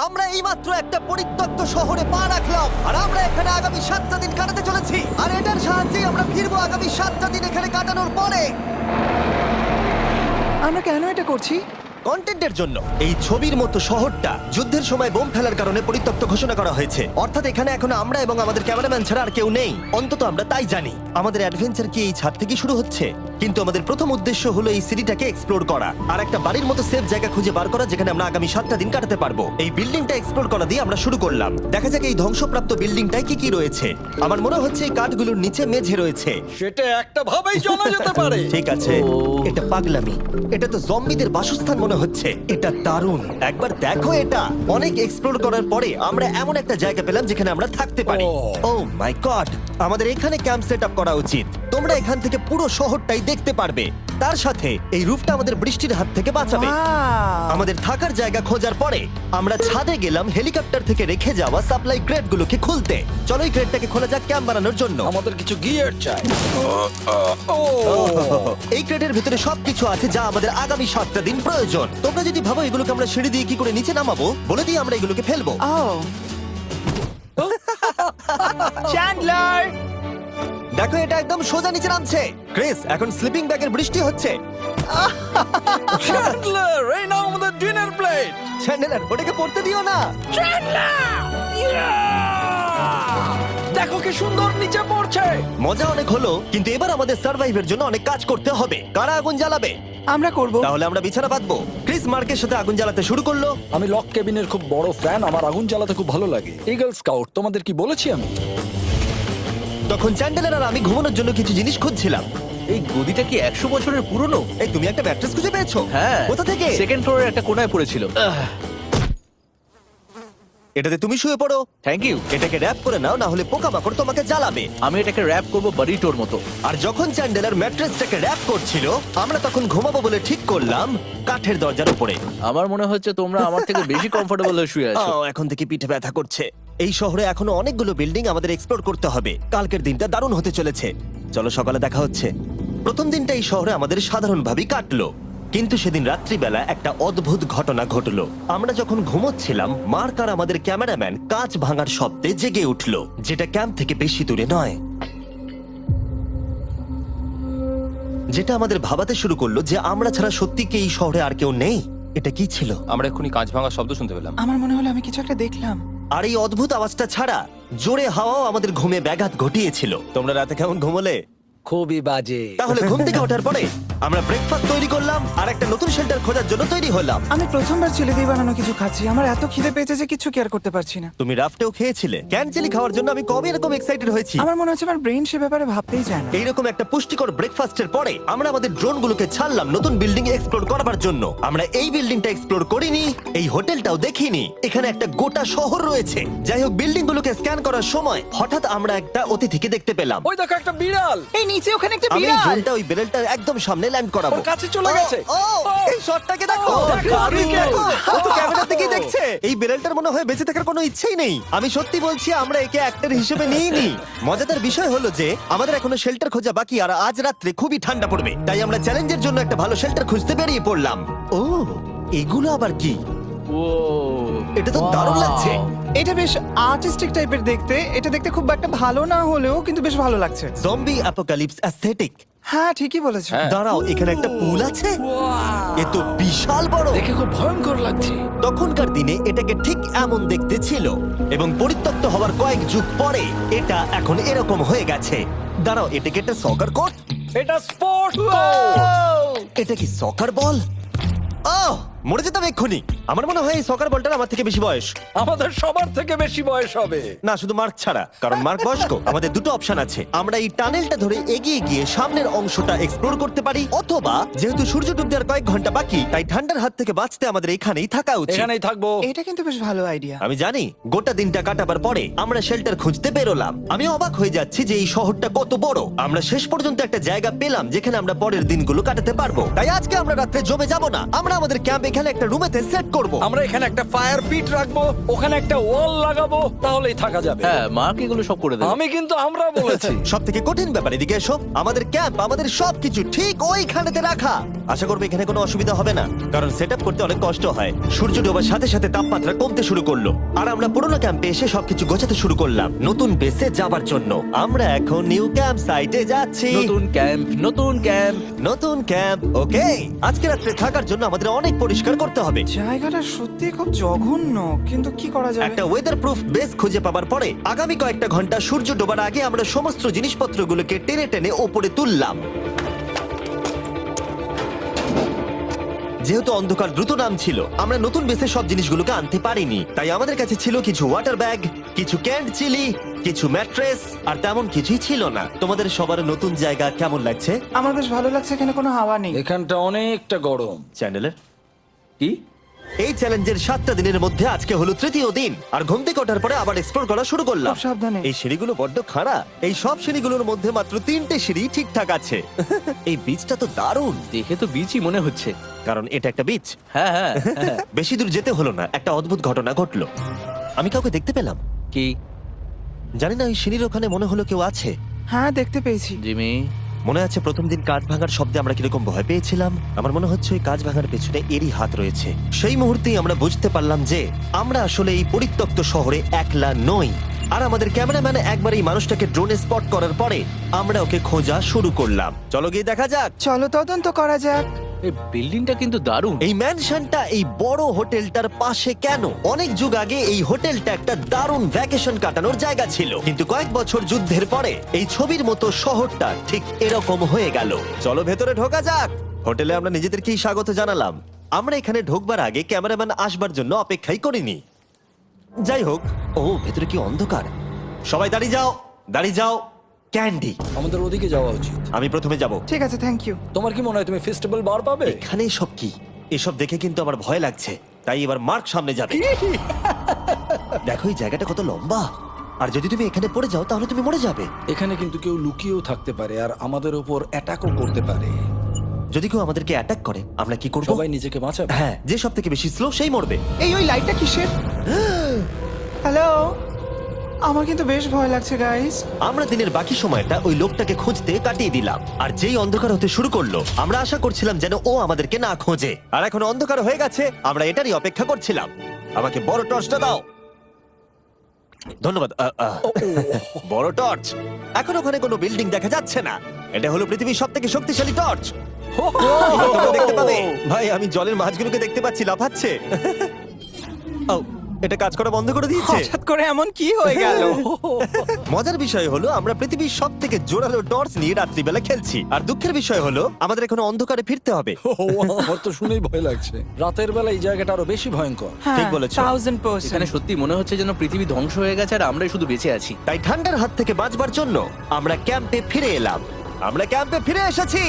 আমরা এইমাত্র একটা পরিত্যক্ত শহরে পা রাখলাম আর আমরা এখানে আগামী 7টা দিন কাটাতে চলেছি আর এটার সাহায্যে আমরা ফিরবো আগামী 7টা দিন এখানে কাটানোর পরে। আমরা কেন এটা করছি? কন্টেন্টের জন্য। এই ছবির মতো শহরটা যুদ্ধের সময় বোম ফেলার কারণে পরিত্যক্ত ঘোষণা করা হয়েছে, অর্থাৎ এখানে এখন আমরা এবং আমাদের ক্যামেরাম্যান ছাড়া আর কেউ নেই, অন্তত আমরা তাই জানি। আমাদের অ্যাডভেঞ্চার কি এই ছাদ থেকে শুরু হচ্ছে? কিন্তু আমাদের প্রথম উদ্দেশ্য হলো এই সিটিটাকে এক্সপ্লোর করা আর একটা বাড়ির মতো সেফ জায়গা খুঁজে বার করা যেখানে আমরা আগামী 7টা দিন কাটাতে পারবো। এই বিল্ডিংটা এক্সপ্লোর করা দিয়ে আমরা শুরু করলাম। দেখা যাক এই ধ্বংসপ্রাপ্ত বিল্ডিংটায় কি কি রয়েছে। আমার মনে হচ্ছে এই কাঠগুলোর নিচে মেঝে রয়েছে। সেটা একটা ভাবেই জানা যেতে পারে। ঠিক আছে, এটা পাগলামি। এটা তো জম্বিদের বাসস্থান মনে হচ্ছে। এটা দারুণ, একবার দেখো এটা। অনেক এক্সপ্লোর করার পরে আমরা এমন একটা জায়গা পেলাম যেখানে আমরা থাকতে পারি। ও মাই গড, আমাদের এখানে ক্যাম্প সেট আপ করা উচিত। তোমরা এখান থেকে পুরো শহরটাই দেখতে পারবে। তার সাথে এই রুফটা আমাদের বৃষ্টির হাত থেকে বাঁচাবে। Wow! আমাদের থাকার জায়গা খোঁজার পরে আমরা ছাদে গেলাম হেলিকপ্টার থেকে রেখে যাওয়া সাপ্লাই ক্রেটগুলোকে খুলতে। চলো এই ক্রেটটাকে খোলা যাক ক্যাম্প বানানোর জন্য। আমাদের কিছু গিয়ার চাই। এই ক্রেটের ভিতরে সবকিছু আছে যা আমাদের আগামী 7টা দিন প্রয়োজন। তোমরা যদি ভাবো এগুলোকে আমরা সিঁড়ি দিয়ে কি করে নিচে নামাবো, বলে দিয়ে আমরা এগুলোকে ফেলবো। Oh! চ্যান্ডলার! দেখো এটা একদম সোজা নিচে নামছে। ক্রিস, এখন স্লিপিং ব্যাগের বৃষ্টি হচ্ছে। চ্যান্ডলার, এই নাও আমাদের ডিনার প্লেট। চ্যান্ডেলার, ওটাকে পড়তে দিও না। দেখো কি সুন্দর নিচে পড়ছে। মজা অনেক হলো, কিন্তু এবার আমাদের সার্ভাইভের জন্য অনেক কাজ করতে হবে। কারা আগুন জ্বালাবে? আমরা করব। তাহলে আমরা বিছানা বাঁধবো। ক্রিস মার্কের সাথে আগুন জ্বালাতে শুরু করলো। আমি লক কেবিনের খুব বড় ফ্যান, আমার আগুন জ্বালাতে খুব ভালো লাগে। ইগল স্কাউট, তোমাদের কি বলেছি আমি? তখন চ্যান্ডেলার আর আমি ঘুমানোর জন্য কিছু জিনিস খুঁজছিলাম। এই গদিটা কি 100 বছরের পুরনো? এই, তুমি একটা ম্যাট্রেস খুঁজে পেয়েছো? হ্যাঁ। কোথা থেকে? সেকেন্ড ফ্লোরের একটা কোণায় পড়েছিল। এটাতে তুমি শুয়ে পড়ো। Thank you. এটাকে র‍্যাপ করে নাও, না হলে পোকামাকড় তোমাকে জ্বালাবে। আমি এটাকে র‍্যাপ করব বারিটোর মতো। আর যখন চ্যান্ডেলার ম্যাট্রেসটাকে র‍্যাপ করছিল, আমরা তখন ঘুমাবো বলে ঠিক করলাম কাঠের দরজার উপরে। আমার মনে হচ্ছে তোমরা আমার থেকে বেশি কমফোর্টেবল হয়ে শুয়ে আছো। এখন থেকে পিঠে ব্যথা করছে। এই শহরে এখনো অনেকগুলো বিল্ডিং আমাদের এক্সপ্লোর করতে হবে। কালকের দিনটা দারুণ হতে চলেছে। চলো সকালে দেখা হচ্ছে। প্রথম দিনটা এই শহরে আমাদের সাধারণভাবেই কাটলো, কিন্তু সেদিন রাত্রিবেলা একটা অদ্ভুত ঘটনা ঘটলো। আমরা যখন ঘুমোচ্ছিলাম, মার্ক আর আমাদের ক্যামেরাম্যান কাঁচ ভাঙার শব্দে জেগে উঠলো, যেটা ক্যাম্প থেকে বেশি দূরে নয়। যেটা আমাদের ভাবাতে শুরু করলো যে আমরা ছাড়া সত্যি কি এই শহরে আর কেউ নেই। এটা কি ছিল? আমরা এক্ষুনি কাঁচ ভাঙার শব্দ শুনতে পেলাম। আমার মনে হলো আমি কিছু একটা দেখলাম। আর এই অদ্ভুত আওয়াজটা ছাড়া জোরে হাওয়াও আমাদের ঘুমে ব্যাঘাত ঘটিয়েছিল। তোমরা রাতে কেমন ঘুমোলে? খুবই বাজে। তাহলে ঘুম থেকে ওঠার পরে আমরা ব্রেকফাস্ট তৈরি করলাম আর একটা নতুন শেল্টার খোঁজার জন্য তৈরি হলাম। আমি প্রথমবার ছেলে দিয়ে বানানো কিছু খাচ্ছি। আমার এত খিদে পেয়েছে যে কিছু কেয়ার করতে পারছি না। তুমি রাফটেও খেয়েছিলে। ক্যানচেলি খাওয়ার জন্য আমি কবে এরকম এক্সাইটেড হয়েছি। আমার মনে হচ্ছে আমার ব্রেন সে ব্যাপারে ভাবতেই চায় না। এইরকম একটা পুষ্টিকর ব্রেকফাস্টের পরে আমরা আমাদের ড্রোনগুলোকে ছাড়লাম নতুন বিল্ডিং এক্সপ্লোর করার জন্য। আমরা এই বিল্ডিংটা এক্সপ্লোর করিনি, এই হোটেলটাও দেখিনি। এখানে একটা গোটা শহর রয়েছে। যাই হোক, বিল্ডিংগুলোকে স্ক্যান করার সময় হঠাৎ আমরা একটা অতিথিকে দেখতে পেলাম। ওই দেখো একটা বিড়াল। এই নিচে ওখানে একটা আমি এই বিড়াল। ড্রোনটা ওই বেরেলটার একদম সামনে ল্যান্ড করাবো। ওর কাছে চলে গেছে। ও, এই শটটাকে দেখো। দারুণ। দেখো, ও তো ক্যামেরা থেকেই দেখছে। এই বেরেলটার মনে হয় বেঁচে থাকার কোনো ইচ্ছেই নেই। আমি সত্যি বলছি, আমরা একে অ্যাক্টর হিসেবে নিইনি। মজাদার বিষয় হলো যে আমাদের এখনো শেল্টার খোঁজা বাকি, আর আজ রাত্রে খুবই ঠান্ডা পড়বে। তাই আমরা চ্যালেঞ্জের জন্য একটা ভালো শেল্টার খুঁজতে বেরিয়ে পড়লাম। ও, এগুলো আবার কি? ও, এটা তো দারুণ লাগছে। এটা বেশ আর্টিস্টিক টাইপের দেখতে। এটা দেখতে খুব একটা ভালো না হলেও কিন্তু বেশ ভালো লাগছে। Zombie apocalypse aesthetic. হ্যাঁ, ঠিকই বলেছো। দাঁড়াও, এখানে একটা পুল আছে। এ তো বিশাল বড়। দেখে খুব ভয়ঙ্কর লাগছে। তখনকার দিনে এটাকে ঠিক এমন দেখতে ছিল, এবং পরিত্যক্ত হওয়ার কয়েক যুগ পরে এটা এখন এরকম হয়ে গেছে। দাঁড়াও, এটাকে একটা সকার কোর্ট? এটা স্পোর্টস এটা কি সকার বল? আহ, মরে যেতাম এক্ষুনি। আমার মনে হয় এই সকার বলটার আমার থেকে বেশি বয়স। আমাদের সবার থেকে বেশি বয়স হবে। না, শুধু মার্ক ছাড়া, কারণ মার্ক বয়স্ক। আমাদের দুটো অপশন আছে। আমরা এই টানেলটা ধরে এগিয়ে গিয়ে সামনের অংশটা এক্সপ্লোর করতে পারি, অথবা যেহেতু সূর্য ডুবতে আর কয়েক ঘন্টা বাকি, তাই ঠান্ডার হাত থেকে বাঁচতে আমাদের এখানেই থাকা উচিত। এখানেই থাকবো। এটা কিন্তু বেশ ভালো আইডিয়া। আমি জানি। গোটা দিনটা কাটাবার পরে আমরা শেল্টার খুঁজতে বেরোলাম। আমি অবাক হয়ে যাচ্ছি যে এই শহরটা কত বড়। আমরা শেষ পর্যন্ত একটা জায়গা পেলাম যেখানে আমরা পরের দিনগুলো কাটাতে পারবো। তাই আজকে আমরা রাত্রে জমে যাব না। আমরা আমাদের ক্যাম্প এখানে একটা রুমেতে সেট করব? আমরা এখানে একটা ফায়ার পিট রাখবো, ওখানে একটা ওয়াল লাগাবো, তাহলেই থাকা যাবে। হ্যাঁ মা কি এগুলো সব করে দেবে। আমি কিন্তু আমরা বলেছি। সব থেকে কঠিন ব্যাপার, এদিকে এসো। আমাদের ক্যাম্প, আমাদের সবকিছু ঠিক ওইখানেতে রাখা। আশা করবো এখানে কোনো অসুবিধা হবে না, কারণ সেট করতে অনেক কষ্ট হয়। সূর্য ডোবার সাথে সাথে তাপমাত্রা কমতে শুরু করলো, আর আমরা পুরোনো ক্যাম্পে এসে সবকিছু গোছাতে শুরু করলাম নতুন বেসে যাবার জন্য। আমরা এখন নিউ ক্যাম্প সাইটে যাচ্ছি। নতুন ক্যাম্প, নতুন ক্যাম্প। নতুন ক্যাম্প, ওকে। আজকে রাত্রে থাকার জন্য আমাদের অনেক পরিষ্কার করতে হবে। জায়গাটা সত্যি খুব জঘন্য, কিন্তু কি করা যাবে? একটা ওয়েদার প্রুফ বেস খুঁজে পাবার পরে আগামী কয়েকটা ঘন্টা সূর্য ডোবার আগে আমরা সমস্ত জিনিসপত্রগুলোকে টেনে টেনে ওপরে তুললাম। যেহেতু অন্ধকার দ্রুত নামছিল, আমরা নতুন বেসে সব জিনিসগুলোকে আনতে পারিনি, তাই আমাদের কাছে ছিল কিছু ওয়াটার ব্যাগ, কিছু ক্যান্ড চিলি, কিছু ম্যাট্রেস, আর তেমন কিছুই ছিল না। তোমাদের সবার নতুন জায়গা কেমন লাগছে? আমার বেশ ভালো লাগছে, এখানে কোনো হাওয়া নেই। এখানটা অনেকটা গরম। চ্যানেলের কি? এই চ্যালেঞ্জের 7টা দিনের মধ্যে আজকে হলো তৃতীয় দিন, আর ঘুম থেকে ওঠার পরে আবার এক্সপ্লোর করা শুরু করলাম। খুব সাবধানে। এই সিঁড়িগুলো বড্ড খাড়া। এই সব সিঁড়িগুলোর মধ্যে মাত্র 3টে সিঁড়ি ঠিকঠাক আছে। এই বীজটা তো দারুণ, দেখে তো বিচই মনে হচ্ছে। কারণ এটা একটা বীজ। হ্যাঁ হ্যাঁ হ্যাঁ। বেশি দূর যেতে হলো না, একটা অদ্ভুত ঘটনা ঘটলো। আমি কাউকে দেখতে পেলাম, কি? জানি না, ওই সিঁড়ির ওখানে মনে হলো কেউ আছে। হ্যাঁ, দেখতে পেয়েছি। জিমি, মনে আছে প্রথম দিন কাঁচ ভাঙার শব্দে আমরা কিরকম ভয় পেয়েছিলাম? আমার মনে হচ্ছে ওই কাঁচ ভাঙার পেছনে এরই হাত রয়েছে। সেই মুহূর্তেই আমরা বুঝতে পারলাম যে আমরা আসলে এই পরিত্যক্ত শহরে একলা নই। আর আমাদের ক্যামেরাম্যান একবার এই মানুষটাকে ড্রোনে স্পট করার পরে আমরা ওকে খোঁজা শুরু করলাম। চলো গিয়ে দেখা যাক। চলো তদন্ত করা যাক। এই বিল্ডিংটা কিন্তু দারুণ। এই ম্যানশনটা এই বড় হোটেলটার পাশে কেন? অনেক যুগ আগে এই হোটেলটা একটা দারুণ ভ্যাকেশন কাটানোর জায়গা ছিল, কিন্তু কয়েক বছর যুদ্ধের পরে এই ছবির মতো শহরটা ঠিক এরকম হয়ে গেল। চলো ভেতরে ঢোকা যাক। হোটেলে আমরা নিজেদেরকেই স্বাগত জানালাম। আমরা এখানে ঢোকবার আগে ক্যামেরাম্যান আসবার জন্য অপেক্ষাই করিনি। যাই হোক, ও ভেতরে কি অন্ধকার। সবাই দাঁড়িয়ে যাও, দাঁড়িয়ে যাও। ক্যান্ডি, আমাদের ওদিকে যাওয়া উচিত। আমি প্রথমে যাব। ঠিক আছে, থ্যাংক ইউ। তোমার কি মনে হয় তুমি ফেস্টিভ্যাল বার পাবে? এখানে সব কি? এসব দেখে কিন্তু আমার ভয় লাগছে, তাই এবার মার্ক সামনে যাবে। দেখো এই জায়গাটা কত লম্বা, আর যদি তুমি এখানে পড়ে যাও তাহলে তুমি মরে যাবে। এখানে কিন্তু কেউ লুকিয়েও থাকতে পারে আর আমাদের উপর অ্যাটাকও করতে পারে। যদি কেউ আমাদেরকে অ্যাটাক করে আমরা কি করব? সবাই নিজেকে বাঁচাবে। হ্যাঁ, যে সব থেকে বেশি স্লো সেই মরবে। ওই লাইটটা কিসের? হ্যালো, আমার কিন্তু বেশ ভয় লাগছে গাইস। আমরা দিনের বাকি সময়টা ওই লোকটাকে খুঁজতে কাটিয়ে দিলাম, আর যেই অন্ধকার হতে শুরু করলো আমরা আশা করছিলাম যেন ও আমাদেরকে না খোঁজে। আর এখন অন্ধকার হয়ে গেছে, আমরা এটারই অপেক্ষা করছিলাম। আমাকে বড় টর্চটা দাও। ধন্যবাদ। বড় টর্চ। এখন ওখানে কোনো বিল্ডিং দেখা যাচ্ছে না। এটা হলো পৃথিবীর সব থেকে শক্তিশালী টর্চ। তোমরা দেখতে পাবে। ভাই, আমি জলের মাছগুলোকে দেখতে পাচ্ছি লাফাচ্ছে। ও, এটা কাজ করা বন্ধ করে দিয়েছে। হঠাৎ করে এমন কি হয়ে গেল? মজার বিষয় হলো আমরা পৃথিবীর সব থেকে জোরালো টর্চ নিয়ে রাত্রিবেলা খেলছি, আর দুঃখের বিষয় হলো আমাদের এখন অন্ধকারে ফিরতে হবে। আমার তো শুনেই ভয় লাগছে। রাতের বেলা এই জায়গাটা আরো বেশি ভয়ঙ্কর। ঠিক বলেছো। 1000%। এখানে সত্যি মনে হচ্ছে যেন পৃথিবী ধ্বংস হয়ে গেছে আর আমরাই শুধু বেঁচে আছি। তাই ঠান্ডার হাত থেকে বাঁচবার জন্য আমরা ক্যাম্পে ফিরে এলাম। আমরা ক্যাম্পে ফিরে এসেছি।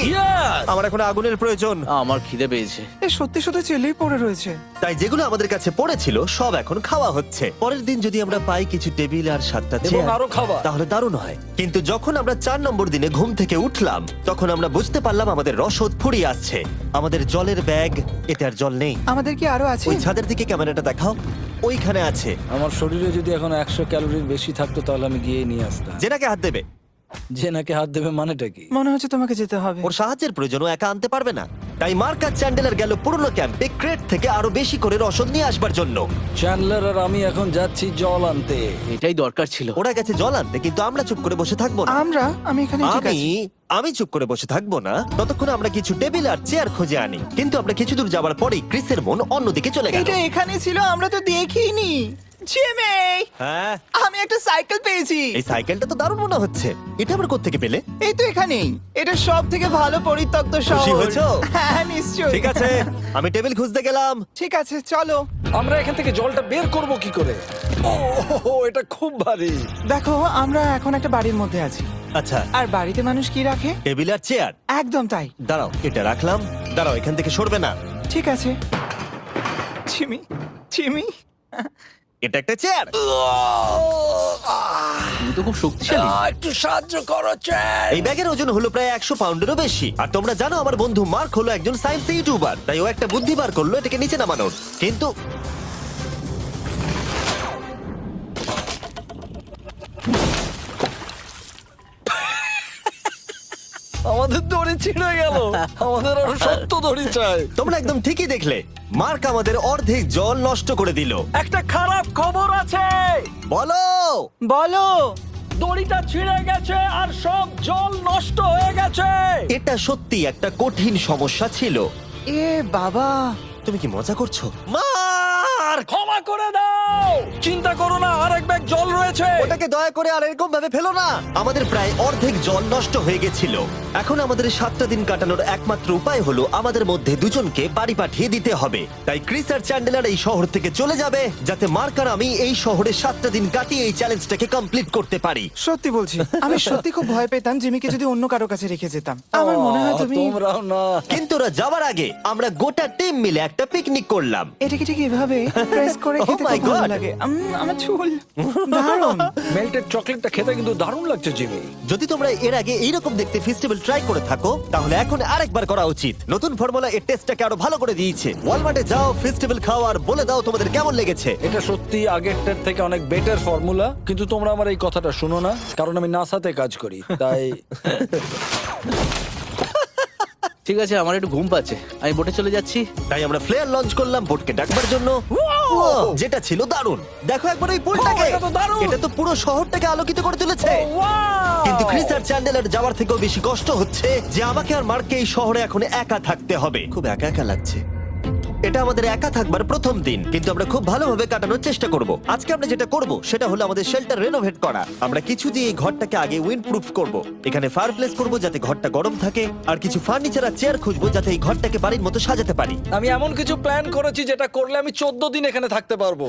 আমার এখন আগুনের প্রয়োজন। আমার খিদে পেয়েছে। এ সত্যি শুধু চেলেই পড়ে রয়েছে। তাই যেগুলো আমাদের কাছে পড়েছিল সব এখন খাওয়া হচ্ছে। পরের দিন যদি আমরা পাই কিছু টেবিল আর 7টা এবং চেয়ার, আরো খাবার। তাহলে দারুণ হয়। কিন্তু যখন আমরা 4 নম্বর দিনে ঘুম থেকে উঠলাম তখন আমরা বুঝতে পারলাম আমাদের রসদ ফুরিয়ে আসছে। আমাদের জলের ব্যাগ, এতে আর জল নেই। আমাদের কি আরো আছে? ওই ছাদের দিকে ক্যামেরাটা দেখাও, ওইখানে আছে। আমার শরীরে যদি এখন 100 ক্যালোরির বেশি থাকতো তাহলে আমি গিয়ে নিয়ে আসতাম। জেনাকে হাত দেবে। যে নাকি হাত দেবে মানেটা কি? মনে হচ্ছে তোমাকে যেতে হবে। ওর সাহায্যের প্রয়োজন, ও একা আনতে পারবে না। তাই মার্ক আর চ্যান্ডেলার গেল পুরনো ক্যাম্পে ক্রেট থেকে আরো বেশি করে রসদ নিয়ে আসবার জন্য। চ্যান্ডলার আর আমি এখন যাচ্ছি জল আনতে। এটাই দরকার ছিল। ওরা গেছে জল আনতে, কিন্তু আমরা চুপ করে বসে থাকবো না। আমি এখানে ঠিক আছি। আমি চুপ করে বসে থাকবো না ততক্ষণ আমরা কিছু টেবিল আর চেয়ার খুঁজে আনি। কিন্তু আমরা কিছু দূর যাবার পরেই ক্রিসের মন অন্যদিকে চলে গেল। এটা এখানে ছিল, আমরা তো দেখিনি। জিমি, হ্যাঁ, আমি একটা সাইকেল পেয়েছি। এই সাইকেলটা তো দারুণ মনে হচ্ছে। এটা আবার কোত্থেকে পেলে? এই তো এখানেই। এটা সব থেকে ভালো পরিত্যক্ত শহর। খুশি হয়েছো? হ্যাঁ, নিশ্চয়ই। ঠিক আছে, আমি টেবিল খুঁজতে গেলাম। ঠিক আছে, চলো। আমরা এখান থেকে জলটা বের করব কি করে? ও, এটা খুব ভারী। দেখো, আমরা এখন একটা বাড়ির মধ্যে আছি। আচ্ছা, আর বাড়িতে মানুষ কি রাখে? টেবিল আর চেয়ার। একদম তাই। দাঁড়াও, এটা রাখলাম। দাঁড়াও, এখান থেকে সরবে না। ঠিক আছে। চিমি, চিমি, এটা একটা চেয়ার। তুমি তো খুব শক্তিশালী। একটু সাহায্য করো চ্যান। এই ব্যাগের ওজন হলো প্রায় 100 পাউন্ডেরও বেশি। আর তোমরা জানো আমার বন্ধু মার্ক হলো একজন সায়েন্স ইউটিউবার, তাই ও একটা বুদ্ধি বার করলো এটাকে নিচে নামানোর। কিন্তু আমাদের দড়ি ছিঁড়ে গেল। আমাদের আরো শক্ত দড়ি চাই। তোমরা একদম ঠিকই দেখলে, মার্ক আমাদের অর্ধেক জল নষ্ট করে দিল। একটা খারাপ খবর আছে, বলো। বলো। দড়িটা ছিঁড়ে গেছে আর সব জল নষ্ট হয়ে গেছে। এটা সত্যি একটা কঠিন সমস্যা ছিল। এ বাবা। তুমি কি মজা করছো? মার্ক, ক্ষমা করে দাও। চিন্তা করো না, আরেক ব্যাগ জল রয়েছে। ওটাকে দয়া করে আর এরকম ভাবে ফেলো না। আমাদের প্রায় অর্ধেক জল নষ্ট হয়ে গেছিল। এখন আমাদের 7টা দিন কাটানোর একমাত্র উপায় হলো আমাদের মধ্যে দুজনকে বাড়ি পাঠিয়ে দিতে হবে। তাই ক্রিস আর চ্যান্ডেলার এই শহর থেকে চলে যাবে, যাতে মার্ক আর আমি এই শহরে 7টা দিন কাটিয়ে এই চ্যালেঞ্জটাকে কমপ্লিট করতে পারি। সত্যি বলছি, আমি সত্যি খুব ভয় পেতাম জিমিকে যদি অন্য কারো কাছে রেখে যেতাম। আমার মনে হয় তুমি তোমরাও না। কিন্তু ওরা যাওয়ার আগে আমরা গোটা টিম মিলে একটা পিকনিক করলাম। এটাকে ঠিক এভাবে প্রেস করে Oh খেতে my খুব ভালো God! লাগে। আমার চুল দারুণ। মেল্টেড চকলেটটা খেতে কিন্তু দারুণ লাগছে জিমি। যদি তোমরা এর আগে এইরকম দেখতে ফেস্টিভ্যাল ট্রাই করে থাকো, তাহলে এখন আরেকবার করা উচিত। নতুন ফর্মুলা এর টেস্টটাকে আরো ভালো করে দিয়েছে। ওয়ালমার্টে যাও, ফেস্টিভ্যাল খাও আর বলে দাও তোমাদের কেমন লেগেছে। এটা সত্যি আগেরটার থেকে অনেক বেটার ফর্মুলা, কিন্তু তোমরা আমার এই কথাটা শুনো না, কারণ আমি নাসাতে কাজ করি, তাই ঠিক আছে, আমার একটু ঘুম পাচ্ছে, আমি বোটে চলে যাচ্ছি। তাই আমরা ফ্লেয়ার লঞ্চ করলাম বোটকে ডাকবার জন্য, যেটা ছিল দারুণ। দেখো একবার ওই পুলটাকে, এটা তো দারুণ! এটা তো পুরো শহরটাকে আলোকিত করে তুলেছে। কিন্তু ক্রিস আর চ্যান্ডেলার যাওয়ার থেকেও বেশি কষ্ট হচ্ছে যে আমাকে আর মার্ককে এই শহরে এখন একা থাকতে হবে। খুব একা একা লাগছে। এটা আমাদের একা থাকবার প্রথম দিন, কিন্তু আমরা খুব ভালোভাবে কাটানোর চেষ্টা করব। আজকে আমরা যেটা করব সেটা হলো আমাদের শেল্টার রেনোভেট করা। আমরা কিছু দিয়ে এই ঘরটাকে আগে উইন্ড প্রুফ করব। এখানে ফায়ারপ্লেস করব যাতে ঘরটা গরম থাকে, আর কিছু ফার্নিচার আর চেয়ার খুঁজবো যাতে এই ঘরটাকে বাড়ির মতো সাজাতে পারি। আমি এমন কিছু প্ল্যান করেছি যেটা করলে আমি 14 দিন এখানে থাকতে পারবো।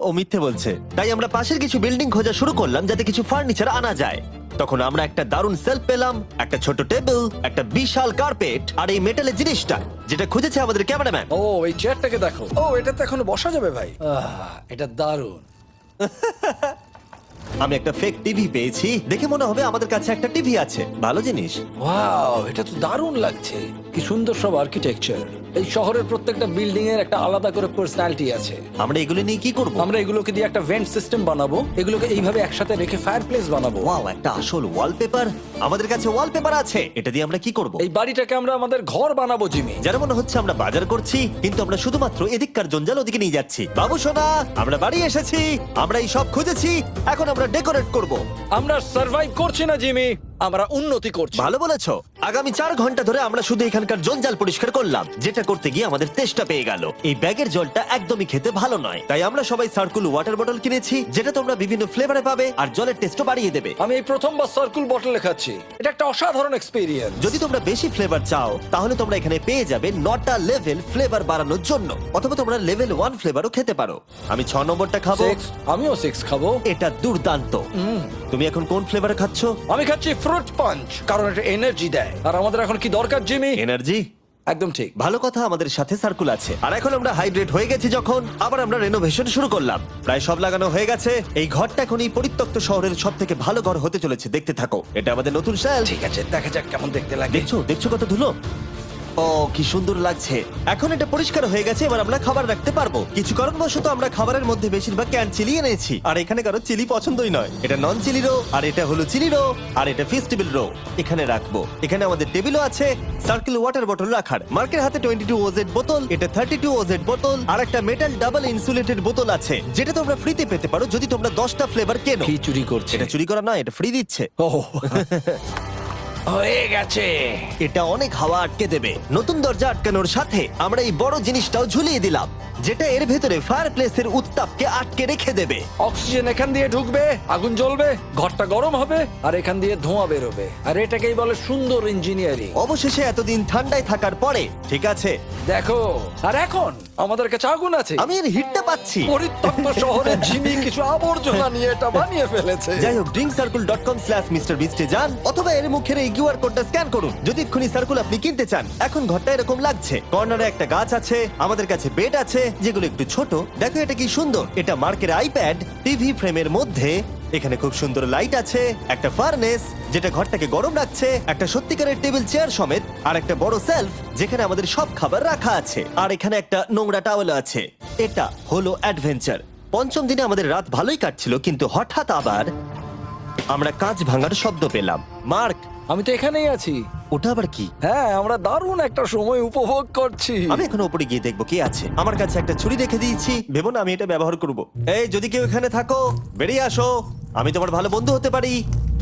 ও মিথ্যে বলছে। তাই আমরা পাশের কিছু বিল্ডিং খোঁজা শুরু করলাম যাতে কিছু ফার্নিচার আনা যায়। তখন আমরা একটা দারুণ সেলফ পেলাম, একটা ছোট টেবিল, একটা বিশাল কার্পেট আর এই মেটালের জিনিসটা যেটা খুঁজেছে আমাদের ক্যামেরাম্যান। ও এই চেয়ারটাকে দেখো। ও এটাতে এখনো বসা যাবে ভাই। এটা দারুণ। আমি একটা ফেক টিভি পেয়েছি, দেখে মনে হবে আমাদের কাছে একটা টিভি আছে। ভালো জিনিস। ওয়াও, এটা তো দারুণ লাগছে। কি সুন্দর সব আর্কিটেকচার। এই শহরের প্রত্যেকটা বিল্ডিং এর একটা আলাদা করে পার্সোনালিটি আছে। আমরা এগুলো নিয়ে কি করব? আমরা এগুলোকে দিয়ে একটা ভেন্ট সিস্টেম বানাবো, এগুলোকে এইভাবে একসাথে রেখে ফায়ারপ্লেস বানাবো। ওয়াও, একটা আসল ওয়ালপেপার। আমাদের কাছে ওয়ালপেপার আছে, এটা দিয়ে আমরা কি করব? এই বাড়িটাকে আমরা আমাদের ঘর বানাবো জিমি। যার মনে হচ্ছে আমরা বাজার করছি, কিন্তু আমরা শুধুমাত্র এদিককার জঞ্জাল ওদিকে নিয়ে যাচ্ছি। বাবু সোনা, আমরা বাড়ি এসেছি, আমরা এই সব খুঁজেছি, এখন আমরা ডেকোরেট করব। আমরা সার্ভাইভ করছি না জিমি, আমরা উন্নতি করছি। ভালো বলেছো। আগামী 4 ঘন্টা ধরে আমরা শুধু এখানকার জঞ্জাল পরিষ্কার করলাম, যেটা করতে গিয়ে আমাদের তেষ্টা পেয়ে গেল। এই ব্যাগের জলটা একদমই খেতে ভালো নয়, তাই আমরা সবাই সার্কুল ওয়াটার বটল কিনেছি, যেটা তোমরা বিভিন্ন ফ্লেভারে পাবে আর জলের টেস্টও বাড়িয়ে দেবে। আমি এই প্রথমবার সার্কুল বটলে খাচ্ছি, এটা একটা অসাধারণ এক্সপেরিয়েন্স। যদি তোমরা বেশি ফ্লেভার চাও, তাহলে তোমরা এখানে পেয়ে যাবে 9টা লেভেল ফ্লেভার বাড়ানোর জন্য, অথবা তোমরা লেভেল 1 ফ্লেভারও খেতে পারো। আমি 6 নম্বরটা খাবো। আমিও 6 খাবো। এটা দুর্দান্ত। তুমি এখন কোন ফ্লেভার খাচ্ছ? আমি খাচ্ছি ফ্রুট পাঞ্চ, কারণ এটা এনার্জি দেয়। আর আমাদের এখন কি দরকার জিমি? এনার্জি। একদম ঠিক। ভালো কথা, আমাদের সাথে সার্কুল আছে। আর এখন আমরা হাইড্রেট হয়ে গেছি যখন, আবার আমরা রেনোভেশন শুরু করলাম। প্রায় সব লাগানো হয়ে গেছে। এই ঘরটা এখন এই পরিত্যক্ত শহরের সব থেকে ভালো ঘর হতে চলেছে। দেখতে থাকো, এটা আমাদের নতুন শেলফ। ঠিক আছে, দেখা যাক কেমন দেখতে লাগে। দেখছো কত ধুলো। ও কি সুন্দর লাগছে। এখন এটা পরিষ্কার হয়ে গেছে, এবার আমরা খাবার রাখতে পারবো। কিছু কারণবশত আমরা খাবারের মধ্যে বেশিরভাগ ক্যান চিলি এনেছি, আর এখানে কারো চিলি পছন্দই নয়। এটা নন চিলি রো, আর এটা হলো চিলি রো, আর এটা ফেস্টিভ্যাল রো। এখানে রাখবো। এখানে আমাদের টেবিলও আছে, সার্কেল ওয়াটার বটল রাখার। মার্কের হাতে 22 ওজেড বোতল, এটা 32 ওজেড বোতল, আর একটা মেটাল ডাবল ইনসুলেটেড বোতল আছে, যেটা তোমরা ফ্রিতে পেতে পারো যদি তোমরা 10টা ফ্লেভার কেনো। কি চুরি করছে? এটা চুরি করা নয়, এটা ফ্রি দিচ্ছে। ও হয়ে গেছে। এটা অনেক হাওয়া আটকে দেবে। নতুন দরজা আটকানোর সাথে আমরা এই বড় জিনিসটাও ঝুলিয়ে দিলাম, যেটা এর ভেতরে ফায়ারপ্লেসের উত্তাপকে আটকে রেখে দেবে। অক্সিজেন এখান দিয়ে ঢুকবে, আগুন জ্বলবে, ঘরটা গরম হবে, আর এখান দিয়ে ধোঁয়া বেরোবে। আর এটাকেই বলে সুন্দর ইঞ্জিনিয়ারিং। অবশেষে এতদিন ঠান্ডায় থাকার পরে ঠিক আছে। দেখো, আর এখন আমাদের কাছে আগুন আছে। আমি এর হিটটা পাচ্ছি। পরিত্যক্ত শহরে জিমি কিছু আবর্জনা নিয়ে এটা বানিয়ে ফেলেছে। যাই হোক, drinkcircle.com/MrBeast এ যান, অথবা এর মুখের এই কিউআর কোডটা স্ক্যান করুন যদি এক্ষুনি সার্কুল আপনি কিনতে চান। এখন ঘরটা এরকম লাগছে, কর্নারে একটা গাছ আছে, আমাদের কাছে বেড আছে যেগুলো একটু ছোট। দেখো এটা কি সুন্দর, এটা মার্কের আইপ্যাড টিভি ফ্রেমের মধ্যে। এখানে খুব সুন্দর লাইট আছে, একটা ফার্নেস যেটা ঘরটাকে গরম রাখছে, একটা সত্যিকারের টেবিল চেয়ার সমেত, আর একটা বড় সেলফ যেখানে আমাদের সব খাবার রাখা আছে, আর এখানে একটা নোংরা টাওয়েল আছে। এটা হলো অ্যাডভেঞ্চার। পঞ্চম দিনে আমাদের রাত ভালোই কাটছিল, কিন্তু হঠাৎ আবার আমরা কাঁচ ভাঙার শব্দ পেলাম। মার্ক, আমি তো এখানেই আছি। ওটা আবার কি? হ্যাঁ, আমরা দারুণ একটা সময় উপভোগ করছি। আমি এখন উপরে গিয়ে দেখবো কি আছে। আমার কাছে একটা ছুরি রেখে দিয়েছি, ভেবো না আমি এটা ব্যবহার করব। এই যদি কেউ এখানে থাকো বেরিয়ে আসো, আমি তোমার ভালো বন্ধু হতে পারি।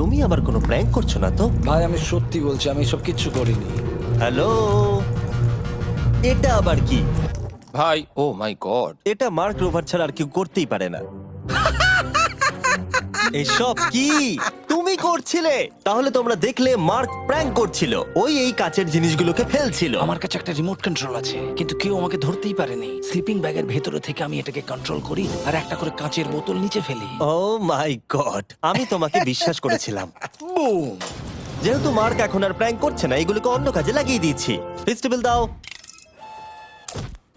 তুমি আমার কোনো প্র্যাঙ্ক করছো না তো? ভাই আমি সত্যি বলছি, আমি সব কিচ্ছু করিনি। হ্যালো, এটা আবার কি? ভাই ও মাই গড, এটা মার্ক রোভার ছাড়া আর কেউ করতেই পারে না। এসব কি তুমি করছিলে? তাহলে তোমরা দেখলে মার্ক প্র্যাঙ্ক করছিল। ওই এই কাচের জিনিসগুলোকে ফেলছিল। আমার কাছে একটা রিমোট কন্ট্রোল আছে, কিন্তু কেউ আমাকে ধরতেই পারেনি। স্লিপিং ব্যাগের ভেতরে থেকে আমি এটাকে কন্ট্রোল করি আর একটা করে কাঁচের বোতল নিচে ফেলি। ও মাই গড, আমি তোমাকে বিশ্বাস করেছিলাম। বুম! যেহেতু মার্ক এখন আর প্র্যাঙ্ক করছে না, এগুলোকে অন্য কাজে লাগিয়ে দিয়েছি। ফেস্টিভ্যাল দাও,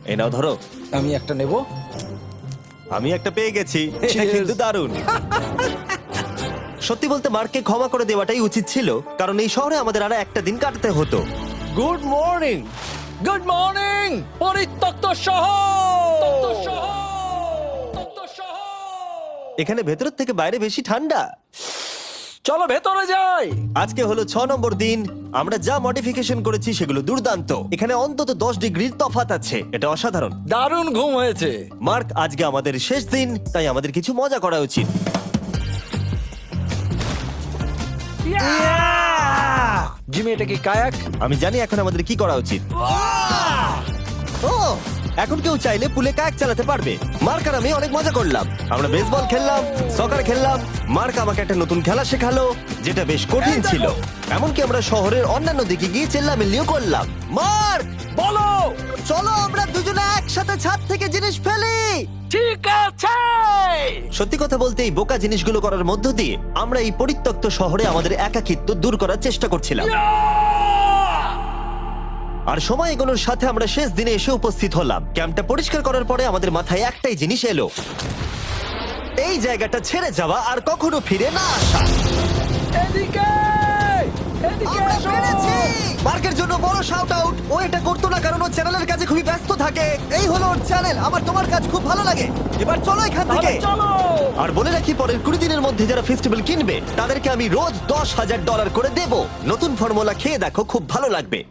এই নাও ধরো। আমি একটা নেব। আমি একটা পেয়ে গেছি, এটা Cheers! কিন্তু দারুণ। সত্যি বলতে মার্ককে ক্ষমা করে দেওয়াটাই উচিত ছিল, কারণ এই শহরে আমাদের আর একটা দিন কাটাতে হতো। Good morning. গুড মর্নিং পরিত্যক্ত শহর। এখানে ভেতরের থেকে বাইরে বেশি ঠান্ডা। চলো ভেতরে যাই। আজকে হলো 6 নম্বর দিন। আমরা যা মডিফিকেশন করেছি সেগুলো দুর্দান্ত। এখানে অন্তত 10 ডিগ্রির তফাৎ আছে, এটা অসাধারণ। দারুণ ঘুম হয়েছে। মার্ক, আজকে আমাদের শেষ দিন, তাই আমাদের কিছু মজা করা উচিত। জিমি, এটা কি কায়াক? আমি জানি এখন আমাদের কি করা উচিত। ও, এখন কেউ চাইলে পুলে কায়াক চালাতে পারবে। মার্ক আর আমি অনেক মজা করলাম। আমরা বেসবল খেললাম, সকার খেললাম। মার্ক আমাকে একটা নতুন খেলা শেখালো যেটা বেশ কঠিন ছিল। এমনকি আমরা শহরের অন্যান্য দিকে গিয়ে চেল্লামিল্লিও করলাম। মার্ক, বলো। চলো আমরা দুজনে একসাথে ছাদ থেকে জিনিস ফেলি। ঠিক আছে। সত্যি কথা বলতে এই বোকা জিনিসগুলো করার মধ্য দিয়ে আমরা এই পরিত্যক্ত শহরে আমাদের একাকিত্ব দূর করার চেষ্টা করছিলাম। আর সময় এগোনোর সাথে আমরা শেষ দিনে এসে উপস্থিত হলাম। ক্যাম্পটা পরিষ্কার করার পরে আমাদের মাথায় একটাই জিনিস এলো, এই জায়গাটা ছেড়ে যাওয়া আর কখনো ফিরে না আসা। এদিকে আমরা এসো। পেরেছি! মার্কের জন্য বড় শাউট আউট। ও এটা করতো না কারণ ও চ্যানেলের কাছে খুবই ব্যস্ত থাকে। এই হলো ওর চ্যানেল। আমার তোমার কাজ খুব ভালো লাগে। এবার চলো এখান থেকে। তাহলে চলো। আর বলে রাখি, পরের 20 দিনের মধ্যে যারা ফেস্টিভ্যাল কিনবে তাদেরকে আমি রোজ $10,000 করে দেব। নতুন ফর্মুলা খেয়ে দেখো, খুব ভালো লাগবে।